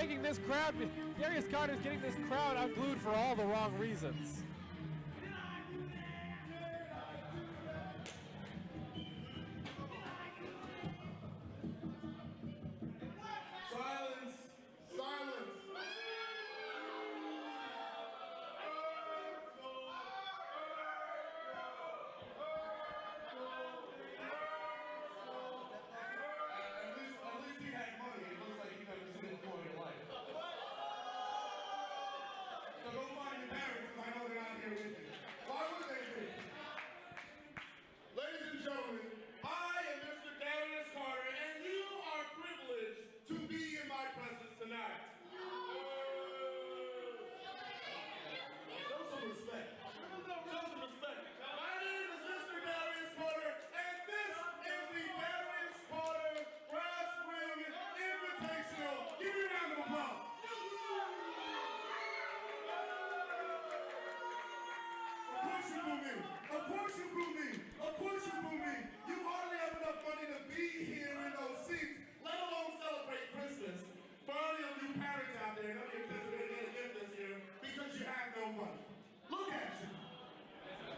making this crowd, Darius Carter's getting this crowd unglued for all the wrong reasons. Silence! Silence! At least he had money. It looks like he never seen it before in life. So go find your parents, because I know they're not here with you. Why would they be? Ladies and gentlemen, I am Mr. Darius Carter, and you are privileged to be in my presence tonight. Show some respect. Show some respect. My name is Mr. Darius Carter, and this is the Darius Carter Brass Ring Invitational. Give me a round of applause. Of course you boo me. Of course you boo me. Of course you boo me. You hardly have enough money to be here in those seats, let alone celebrate Christmas. For all of you parents out there, none of your kids are going to get a gift this year because you have no money. Look at you.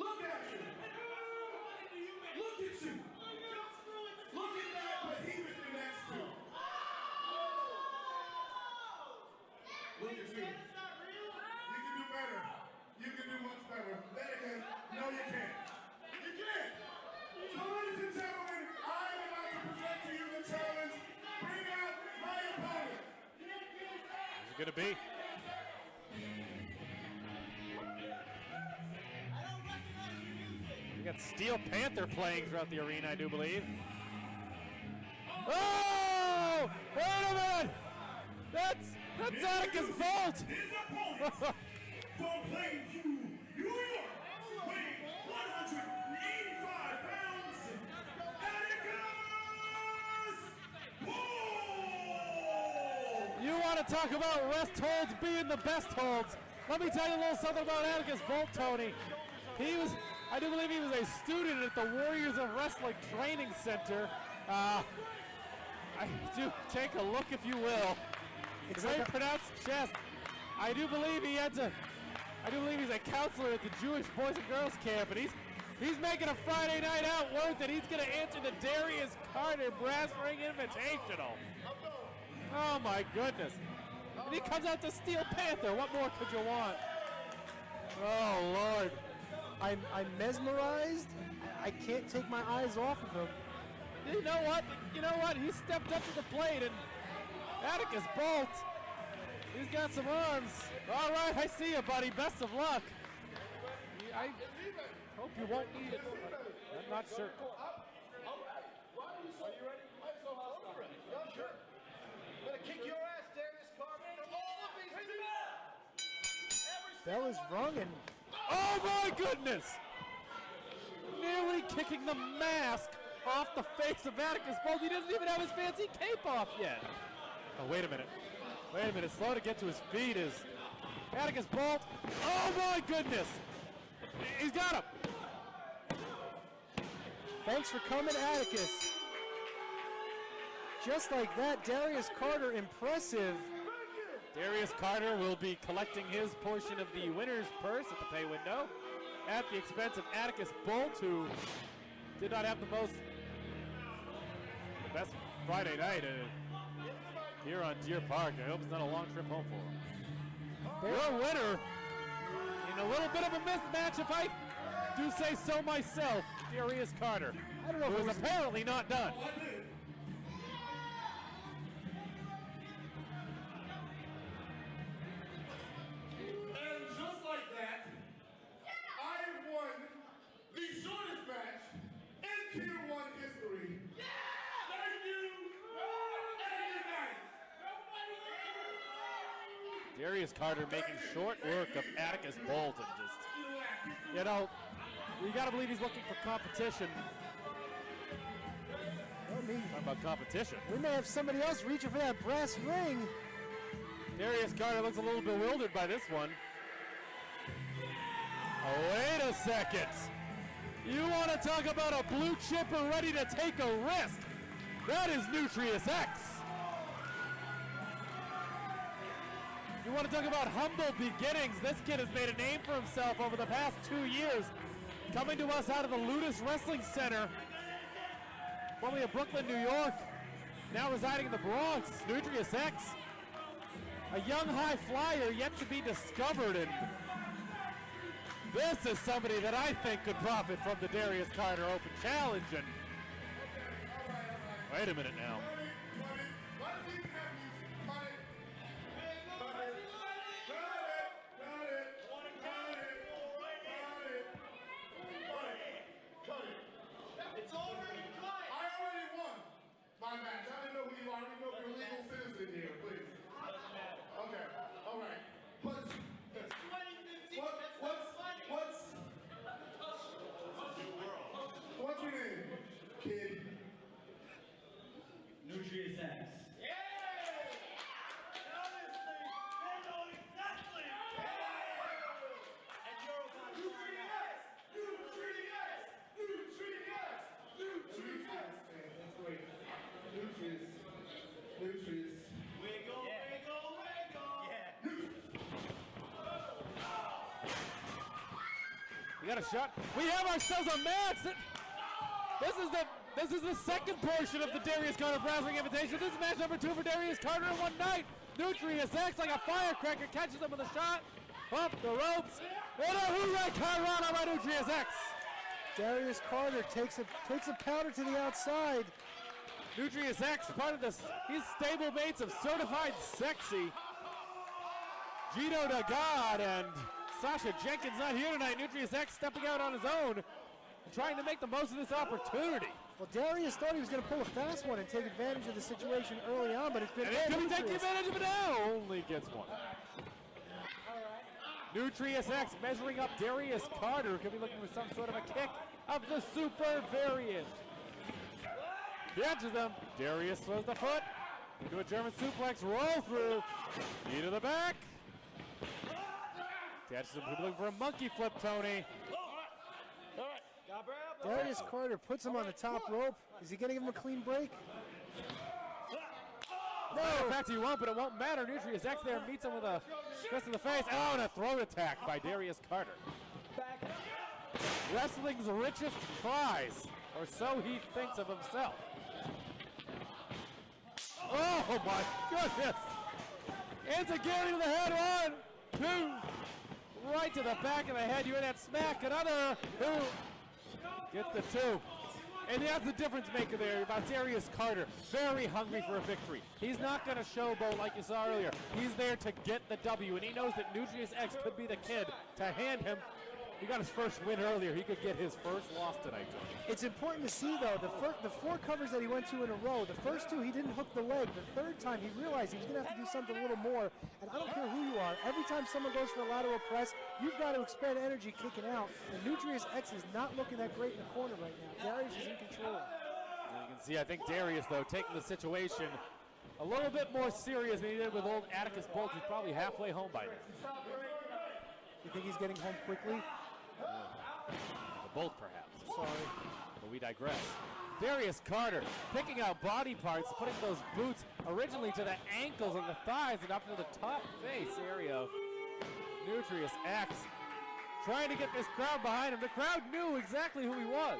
Look at you. Look at you. Look at that behemoth you're next to. Look at you. You can do better. You can do much better. Then again, no you can't. You can't. So ladies and gentlemen, I am about to present to you the challenge. Bring out my opponent. Who's it gonna be? We got Steel Panther playing throughout the arena, I do believe. Oh! Wait a minute! That's Atticus Bolt! His opponent from Plainview, New York, weighing 185 pounds, Atticus Bolt! You want to talk about rest holds being the best holds? Let me tell you a little something about Atticus Bolt, Tony. I do believe he was a student at the Warriors of Wrestling Training Center. I do take a look, if you will. It's very pronounced chest. I do believe he's a counselor at the Jewish Boys and Girls Camp, and he's making a Friday night out worth it. He's going to answer the Darius Carter Brass Ring Invitational. Oh my goodness. And he comes out to Steel Panther. What more could you want? Oh Lord. I'm mesmerized. I can't take my eyes off of him. You know what? He stepped up to the plate, and Atticus Bolt, he's got some arms. All right, I see you, buddy. Best of luck. I hope you won't need it. I'm not sure. Are you ready? I'm so hostile. Yeah, sure. I'm gonna kick your ass, Darius Carter, from all of these people. Bell is rung and Oh my goodness! Nearly kicking the mask off the face of Atticus Bolt. He doesn't even have his fancy cape off yet. Oh, wait a minute. Wait a minute. Slow to get to his feet is Atticus Bolt. Oh my goodness! He's got him! thanks for coming, Atticus. Just like that, Darius Carter, impressive. Darius Carter will be collecting his portion of the winner's purse at the pay window at the expense of Atticus Bolt, who did not have the best Friday night here on Deer Park. I hope it's not a long trip home for him. Your winner, in a little bit of a mismatch, if I do say so myself, Darius Carter, I don't know if who was apparently not done. The shortest match in Tier 1 history. Yeah! Thank you! And good night! Darius Carter making short work of Atticus Bolt, and just, you know, you gotta believe he's looking for competition. Talking about competition. We may have somebody else reaching for that brass ring. Darius Carter looks a little bewildered by this one. Oh, wait a second. You want to talk about a blue chipper ready to take a risk? That is Nutrius X. You want to talk about humble beginnings? This kid has made a name for himself over the past 2 years. Coming to us out of the Ludus Wrestling Center, formerly of Brooklyn, New York, now residing in the Bronx, Nutrius X. A young high flyer yet to be discovered, and this is somebody that I think could profit from the Darius Carter Open Challenge. And wait a minute now. It's already cut. I already won my match. I didn't know who you are. I didn't know if you're a legal citizen here, please. Okay, all right. What's your name, kid? Nutrius X. Nutrius. Wiggle, wiggle, wiggle. Yeah. We got a shot. We have ourselves a match. This is the second portion of the Darius Carter Wrestling Invitation. This is match number 2 for Darius Carter in one night. Nutrius X, like a firecracker, catches him with a shot. Up the ropes. And a hooray Kyrana by Nutrius X. Darius Carter takes a powder to the outside. Nutrius X, part of this, he's stable mates of Certified Sexy. Gino to God and Sasha Jenkins not here tonight. Nutrius X stepping out on his own and trying to make the most of this opportunity. Well, Darius thought he was going to pull a fast one and take advantage of the situation early on, but it's been And can he take advantage of it now? Only gets one. Nutrius X measuring up Darius Carter. Could be looking for some sort of a kick of the super variant. He edges them. Darius throws the foot into a German suplex, roll through, knee to the back. Catches him, looking for a monkey flip, Tony. Darius Carter puts him on the top rope. Is he going to give him a clean break? No, in fact he won't, but it won't matter. Nutrius X there meets him with a fist in the face. Oh, and a throat attack by Darius Carter. Wrestling's richest prize, or so he thinks of himself. Oh my goodness! Enziguri to the head, 1, 2, right to the back of the head. You hear that smack, another, 2, gets the 2. And that's the difference maker there about Darius Carter. Very hungry for a victory. He's not going to showboat like you saw earlier. He's there to get the W, and he knows that Nutrius X could be the kid to hand him. He got his first win earlier. He could get his first loss tonight, Tony. It's important to see, though, the 4 covers that he went to in a row, the first 2 he didn't hook the leg. The third time he realized he was going to have to do something a little more. And I don't care who you are. Every time someone goes for a lateral press, you've got to expend energy kicking out. And Nutrius X is not looking that great in the corner right now. Darius is in control. And you can see, I think Darius, though, taking the situation a little bit more serious than he did with old Atticus Bolt, who's probably halfway home by now. You think he's getting home quickly? Both, perhaps. Sorry. But we digress. Darius Carter picking out body parts, putting those boots originally to the ankles and the thighs and up to the top face area of Nutrius X. Trying to get this crowd behind him. The crowd knew exactly who he was.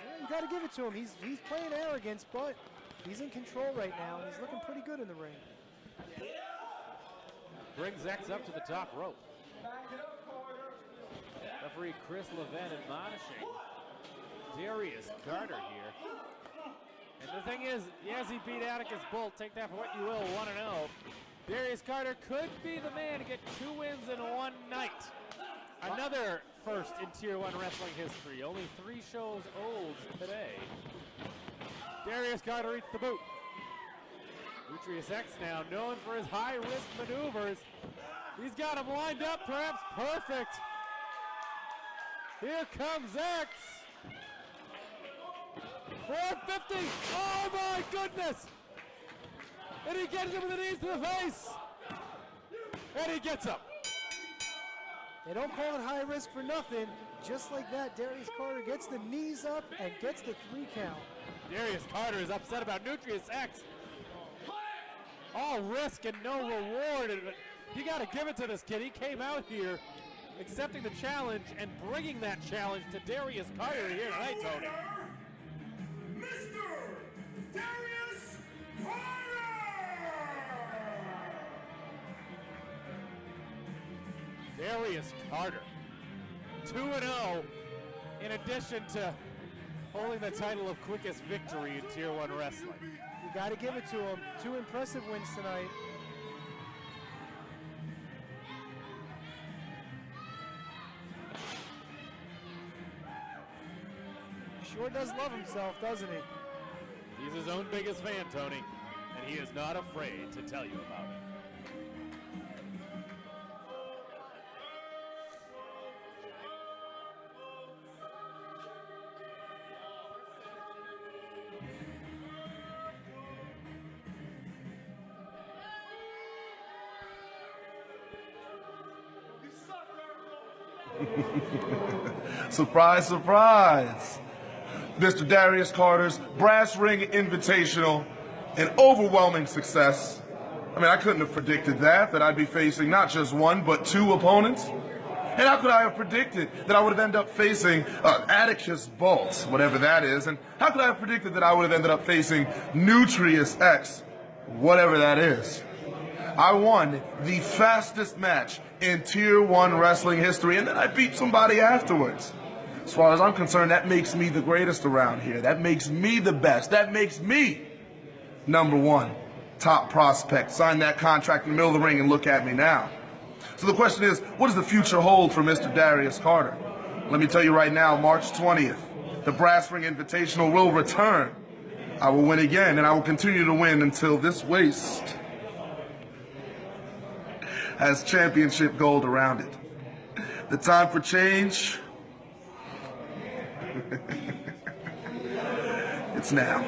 Yeah, you got to give it to him. He's playing arrogance, but he's in control right now, and he's looking pretty good in the ring. Brings X up to the top rope. Referee Chris Levin admonishing Darius Carter here. And the thing is, yes, he beat Atticus Bolt. Take that for what you will, 1-0. Darius Carter could be the man to get 2 wins in one night. Another first in Tier 1 wrestling history. Only 3 shows old today. Darius Carter eats the boot. Nutrius X now known for his high-risk maneuvers. He's got him lined up, perhaps perfect. Here comes X. 450. Oh my goodness. And he gets him with the knees to the face. And he gets up. They don't call it high risk for nothing. Just like that, Darius Carter gets the knees up and gets the 3 count. Darius Carter is upset about Nutrius X. All risk and no reward. And You got to give it to this kid. He came out here accepting the challenge and bringing that challenge to Darius Carter here tonight, Tony. Mr. Darius Carter! Darius Carter, 2-0, in addition to holding the title of quickest victory in Tier 1 wrestling. You got to give it to him. 2 impressive wins tonight. Sure does love himself, doesn't he? He's his own biggest fan, Tony, and he is not afraid to tell you about it. Surprise, surprise. Mr. Darius Carter's Brass Ring Invitational, an overwhelming success. I mean, I couldn't have predicted that I'd be facing not just one, but 2 opponents. And how could I have predicted that I would have ended up facing Atticus Bolt, whatever that is? And how could I have predicted that I would have ended up facing Nutrius X, whatever that is? I won the fastest match in Tier 1 wrestling history, and then I beat somebody afterwards. As far as I'm concerned, that makes me the greatest around here. That makes me the best. That makes me #1, top prospect. Sign that contract in the middle of the ring and look at me now. So the question is, what does the future hold for Mr. Darius Carter? Let me tell you right now, March 20th, the Brass Ring Invitational will return. I will win again, and I will continue to win until this waist has championship gold around it. The time for change, it's now.